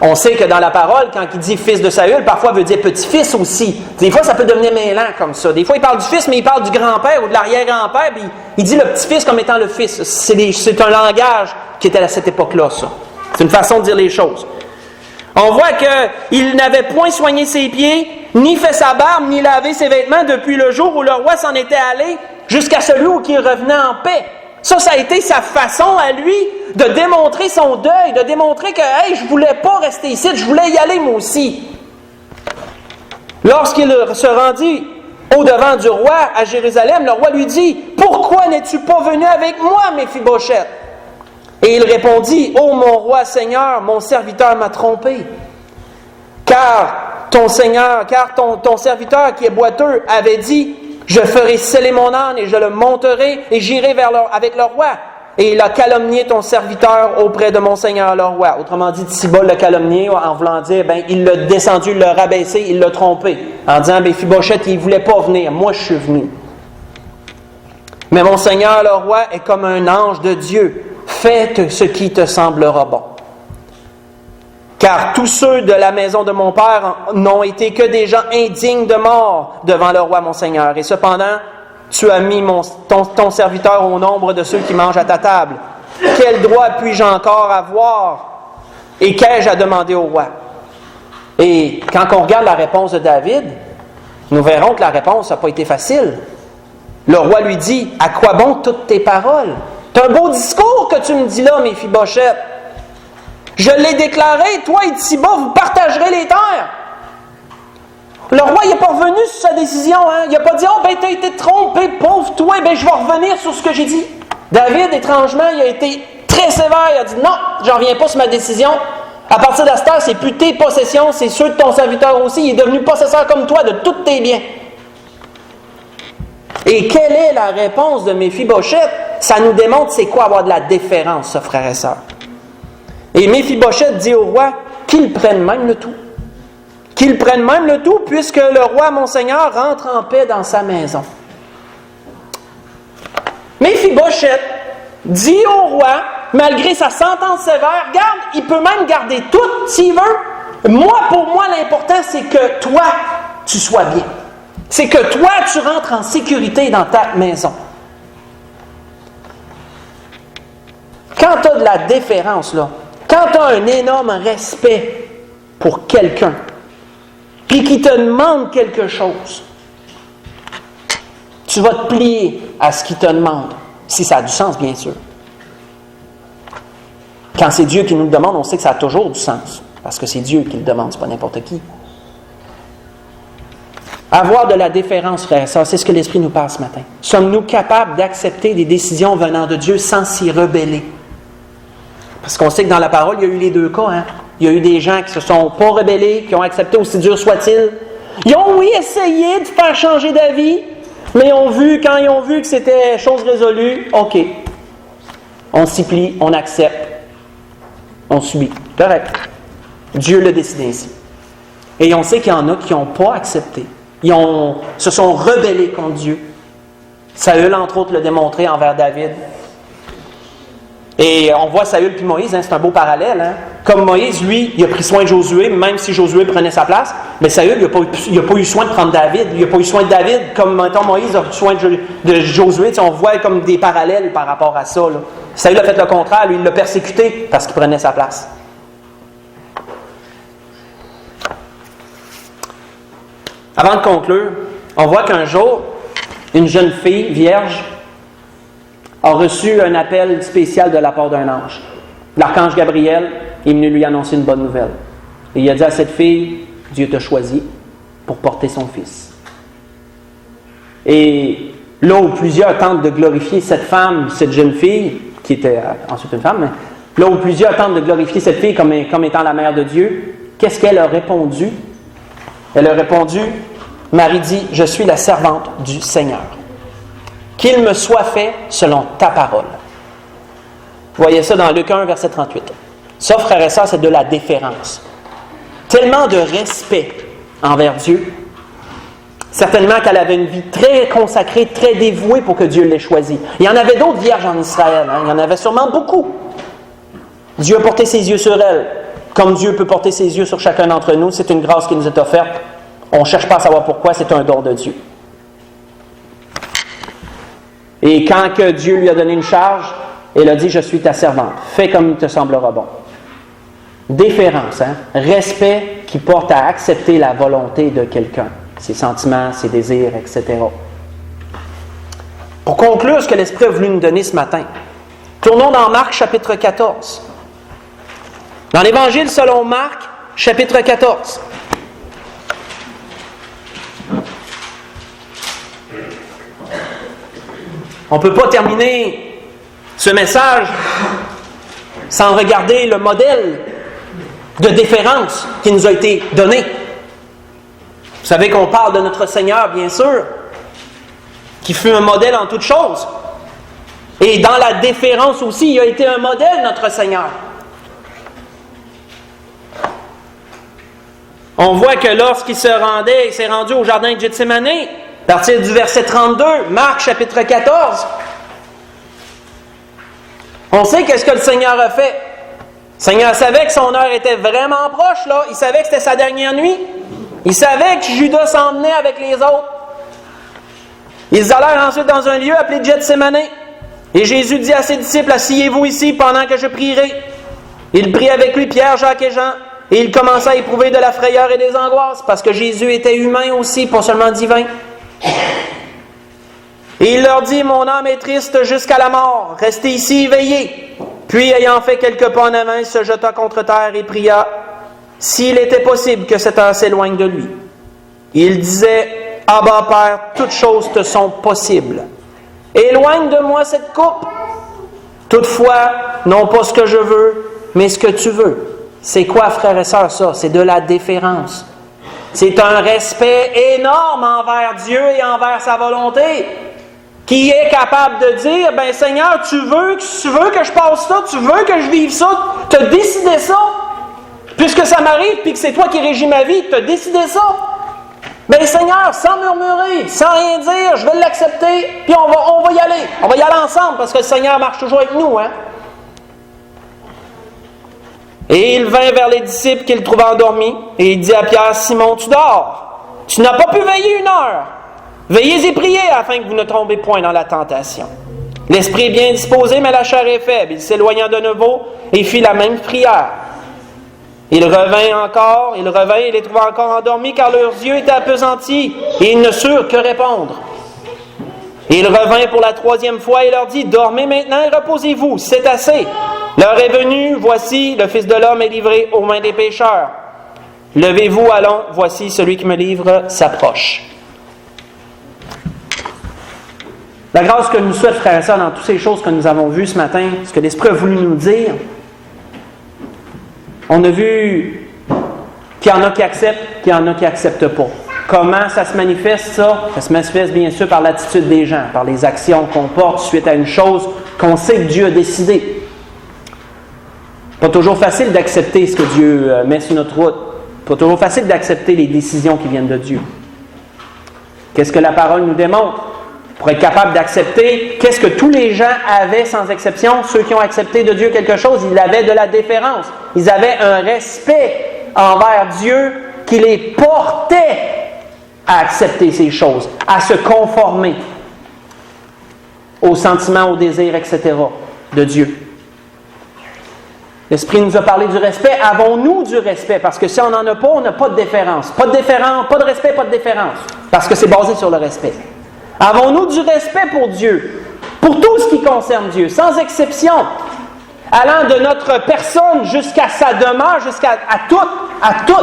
On sait que dans la parole, quand il dit fils de Saül, parfois il veut dire petit-fils aussi. Des fois, ça peut devenir mêlant comme ça. Des fois, il parle du fils, mais il parle du grand-père ou de l'arrière-grand-père, puis il dit le petit-fils comme étant le fils. C'est un langage qui était à cette époque-là, ça. C'est une façon de dire les choses. On voit qu'il n'avait point soigné ses pieds, ni fait sa barbe, ni lavé ses vêtements depuis le jour où le roi s'en était allé, jusqu'à celui où il revenait en paix. Ça a été sa façon à lui de démontrer son deuil, de démontrer que « Hey, je ne voulais pas rester ici, je voulais y aller moi aussi. » Lorsqu'il se rendit au-devant du roi à Jérusalem, le roi lui dit « Pourquoi n'es-tu pas venu avec moi, Méphibosheth? » Et il répondit « Ô mon roi Seigneur, mon serviteur m'a trompé. Car ton serviteur qui est boiteux avait dit « Je ferai sceller mon âne et je le monterai et j'irai avec le roi. » Et il a calomnié ton serviteur auprès de mon Seigneur le roi. Autrement dit, Siba l'a calomnié en voulant dire, il l'a descendu, il l'a rabaissé, il l'a trompé. En disant, Méphibosheth, il ne voulait pas venir, moi je suis venu. Mais mon Seigneur le roi est comme un ange de Dieu. Fais ce qui te semblera bon. Car tous ceux de la maison de mon père n'ont été que des gens indignes de mort devant le roi mon Seigneur. Et cependant, tu as mis ton serviteur au nombre de ceux qui mangent à ta table. Quel droit puis-je encore avoir? Et qu'ai-je à demander au roi? Et quand on regarde la réponse de David, nous verrons que la réponse n'a pas été facile. Le roi lui dit, « À quoi bon toutes tes paroles? Tu as un beau discours que tu me dis là, Méphibosheth. Je l'ai déclaré, toi et Siba, vous partagerez les terres. » Le roi, il n'est pas revenu sur sa décision. Hein? Il n'a pas dit, « Oh, t'as été trompé, pauvre toi, je vais revenir sur ce que j'ai dit. » David, étrangement, il a été très sévère. Il a dit, « Non, j'en reviens pas sur ma décision. À partir de cette heure, c'est plus tes possessions, c'est ceux de ton serviteur aussi. Il est devenu possesseur comme toi de tous tes biens. » Et quelle est la réponse de Méphibosheth? Ça nous démontre c'est quoi avoir de la déférence, ça, frères et sœurs. Et Méphibosheth dit au roi, « qu'ils prennent même le tout. Qu'ils prennent même le tout, puisque le roi, mon Seigneur, rentre en paix dans sa maison. Méphibosheth dit au roi, malgré sa sentence sévère, regarde, il peut même garder tout s'il veut. Moi, pour moi, l'important, c'est que toi, tu sois bien. C'est que toi, tu rentres en sécurité dans ta maison. Quand tu as de la déférence, là, quand tu as un énorme respect pour quelqu'un, puis qui te demande quelque chose, tu vas te plier à ce qu'il te demande, si ça a du sens, bien sûr. Quand c'est Dieu qui nous le demande, on sait que ça a toujours du sens, parce que c'est Dieu qui le demande, c'est pas n'importe qui. Avoir de la déférence, frère, ça, c'est ce que l'Esprit nous parle ce matin. Sommes-nous capables d'accepter des décisions venant de Dieu sans s'y rebeller? Parce qu'on sait que dans la parole, il y a eu les deux cas. Hein? Il y a eu des gens qui ne se sont pas rebellés, qui ont accepté, aussi dur soit-il. Ils ont, oui, essayé de faire changer d'avis, mais quand ils ont vu que c'était chose résolue, OK. On s'y plie, on accepte, on subit. Correct. Dieu l'a décidé ainsi. Et on sait qu'il y en a qui n'ont pas accepté. Se sont rebellés contre Dieu. Saül, entre autres, l'a démontré envers David. Et on voit Saül puis Moïse, hein, c'est un beau parallèle. Hein? Comme Moïse, lui, il a pris soin de Josué, même si Josué prenait sa place. Mais Saül, il n'a pas eu soin de prendre David. Il n'a pas eu soin de David comme, mettons, Moïse a eu soin de Josué. On voit comme des parallèles par rapport à ça. Là. Saül a fait le contraire. Lui, il l'a persécuté parce qu'il prenait sa place. Avant de conclure, on voit qu'un jour, une jeune fille vierge a reçu un appel spécial de la part d'un ange. L'archange Gabriel est venu lui annoncer une bonne nouvelle. Et il a dit à cette fille, Dieu t'a choisi pour porter son fils. Et là où plusieurs tentent de glorifier cette femme, cette jeune fille, qui était ensuite une femme, mais là où plusieurs tentent de glorifier cette fille comme étant la mère de Dieu, qu'est-ce qu'elle a répondu? Elle a répondu, Marie dit, je suis la servante du Seigneur. Qu'il me soit fait selon ta parole. Vous voyez ça dans Luc 1, verset 38. Ça, frères et sœurs, c'est de la déférence. Tellement de respect envers Dieu. Certainement qu'elle avait une vie très consacrée, très dévouée pour que Dieu l'ait choisie. Il y en avait d'autres vierges en Israël. Hein? Il y en avait sûrement beaucoup. Dieu a porté ses yeux sur elle. Comme Dieu peut porter ses yeux sur chacun d'entre nous, c'est une grâce qui nous est offerte. On ne cherche pas à savoir pourquoi, c'est un don de Dieu. Et quand que Dieu lui a donné une charge, elle a dit, je suis ta servante. Fais comme il te semblera bon. Déférence, hein? Respect qui porte à accepter la volonté de quelqu'un. Ses sentiments, ses désirs, etc. Pour conclure ce que l'Esprit a voulu nous donner ce matin, tournons dans Marc chapitre 14. Dans l'Évangile selon Marc, chapitre 14. On ne peut pas terminer ce message sans regarder le modèle de déférence qui nous a été donné. Vous savez qu'on parle de notre Seigneur, bien sûr, qui fut un modèle en toutes choses. Et dans la déférence aussi, il a été un modèle, notre Seigneur. On voit que lorsqu'il s'est rendu au jardin de Gethsémane, à partir du verset 32, Marc chapitre 14, on sait qu'est-ce que le Seigneur a fait. Le Seigneur savait que son heure était vraiment proche, là. Il savait que c'était sa dernière nuit. Il savait que Judas s'en venait avec les autres. Ils allèrent ensuite dans un lieu appelé Gethsémane. Et Jésus dit à ses disciples, asseyez-vous ici pendant que je prierai. Il prit avec lui Pierre, Jacques et Jean. Et il commença à éprouver de la frayeur et des angoisses, parce que Jésus était humain aussi, pas seulement divin. Et il leur dit, mon âme est triste jusqu'à la mort, restez ici, veillez. Puis, ayant fait quelques pas en avant, il se jeta contre terre et pria, s'il était possible que cette heure s'éloigne de lui. Il disait, Abba Père, toutes choses te sont possibles. Éloigne de moi cette coupe. Toutefois, non pas ce que je veux, mais ce que tu veux. C'est quoi, frères et sœurs, ça? C'est de la déférence. C'est un respect énorme envers Dieu et envers sa volonté, qui est capable de dire, ben Seigneur, tu veux que je passe ça, tu veux que je vive ça, tu as décidé ça, Puisque ça m'arrive, puis que c'est toi qui régis ma vie, tu as décidé ça. Bien, Seigneur, sans murmurer, sans rien dire, je vais l'accepter, puis on va y aller. On va y aller ensemble, parce que le Seigneur marche toujours avec nous, hein. Et il vint vers les disciples qu'il trouva endormis, et il dit à Pierre, Simon, tu dors. Tu n'as pas pu veiller 1 heure. Veillez et priez afin que vous ne tombez point dans la tentation. L'esprit est bien disposé, mais la chair est faible. Il s'éloigna de nouveau et fit la même prière. Il revint et les trouva encore endormis, car leurs yeux étaient appesantis, et ils ne surent que répondre. Et il revint pour la 3e fois et leur dit, dormez maintenant et reposez-vous, c'est assez. L'heure est venue, voici, le Fils de l'homme est livré aux mains des pécheurs. Levez-vous, allons, voici, celui qui me livre s'approche. La grâce que nous souhaite, frères et sœurs, dans toutes ces choses que nous avons vues ce matin, ce que l'Esprit a voulu nous dire, on a vu qu'il y en a qui acceptent, qu'il y en a qui n'acceptent pas. Comment ça se manifeste, ça? Ça se manifeste bien sûr par l'attitude des gens, par les actions qu'on porte suite à une chose qu'on sait que Dieu a décidé. Pas toujours facile d'accepter ce que Dieu met sur notre route. Pas toujours facile d'accepter les décisions qui viennent de Dieu. Qu'est-ce que la parole nous démontre? Pour être capable d'accepter, qu'est-ce que tous les gens avaient sans exception? Ceux qui ont accepté de Dieu quelque chose, ils avaient de la déférence. Ils avaient un respect envers Dieu qui les portait à accepter ces choses, à se conformer aux sentiments, aux désirs, etc. de Dieu. L'Esprit nous a parlé du respect. Avons-nous du respect? Parce que si on n'en a pas, on n'a pas de déférence. Pas de déférence, pas de respect, pas de déférence. Parce que c'est basé sur le respect. Avons-nous du respect pour Dieu? Pour tout ce qui concerne Dieu, sans exception. Allant de notre personne jusqu'à sa demeure, jusqu'à tout.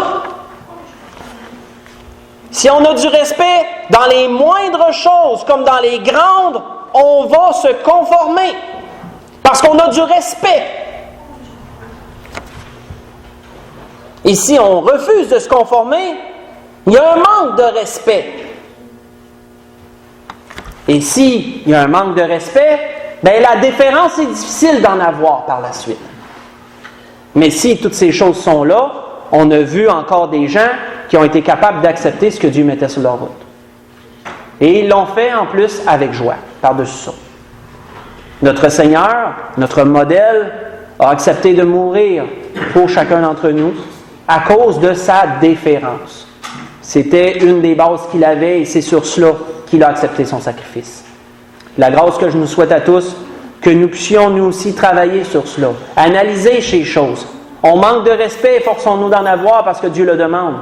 Si on a du respect dans les moindres choses comme dans les grandes, on va se conformer. Parce qu'on a du respect. Et si on refuse de se conformer, il y a un manque de respect. Et s'il y a un manque de respect, bien la déférence est difficile d'en avoir par la suite. Mais si toutes ces choses sont là, on a vu encore des gens qui ont été capables d'accepter ce que Dieu mettait sur leur route. Et ils l'ont fait en plus avec joie, par-dessus ça. Notre Seigneur, notre modèle, a accepté de mourir pour chacun d'entre nous à cause de sa déférence. C'était une des bases qu'il avait et c'est sur cela qu'il a accepté son sacrifice. La grâce que je nous souhaite à tous, que nous puissions nous aussi travailler sur cela, analyser ces choses. On manque de respect, efforçons-nous d'en avoir parce que Dieu le demande,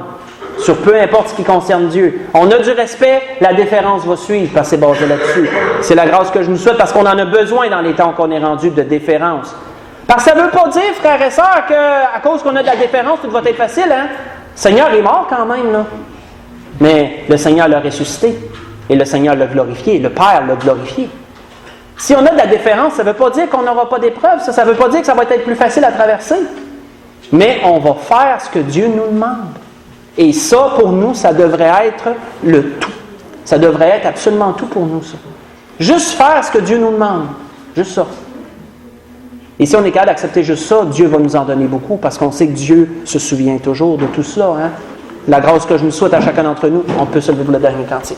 sur peu importe ce qui concerne Dieu. On a du respect, la déférence va suivre parce que c'est basé là-dessus. C'est la grâce que je nous souhaite parce qu'on en a besoin dans les temps qu'on est rendu de déférence. Parce que ça ne veut pas dire, frères et sœurs, qu'à cause qu'on a de la déférence, tout va être facile. Hein? Le Seigneur est mort quand même, là. Mais le Seigneur l'a ressuscité. Et le Seigneur l'a glorifié. Le Père l'a glorifié. Si on a de la déférence, ça ne veut pas dire qu'on n'aura pas d'épreuves. Ça ne veut pas dire que ça va être plus facile à traverser. Mais on va faire ce que Dieu nous demande. Et ça, pour nous, ça devrait être le tout. Ça devrait être absolument tout pour nous, ça. Juste faire ce que Dieu nous demande. Juste ça. Et si on est capable d'accepter juste ça, Dieu va nous en donner beaucoup parce qu'on sait que Dieu se souvient toujours de tout cela. Hein? La grâce que je nous souhaite à chacun d'entre nous, on peut se lever pour le dernier cantique.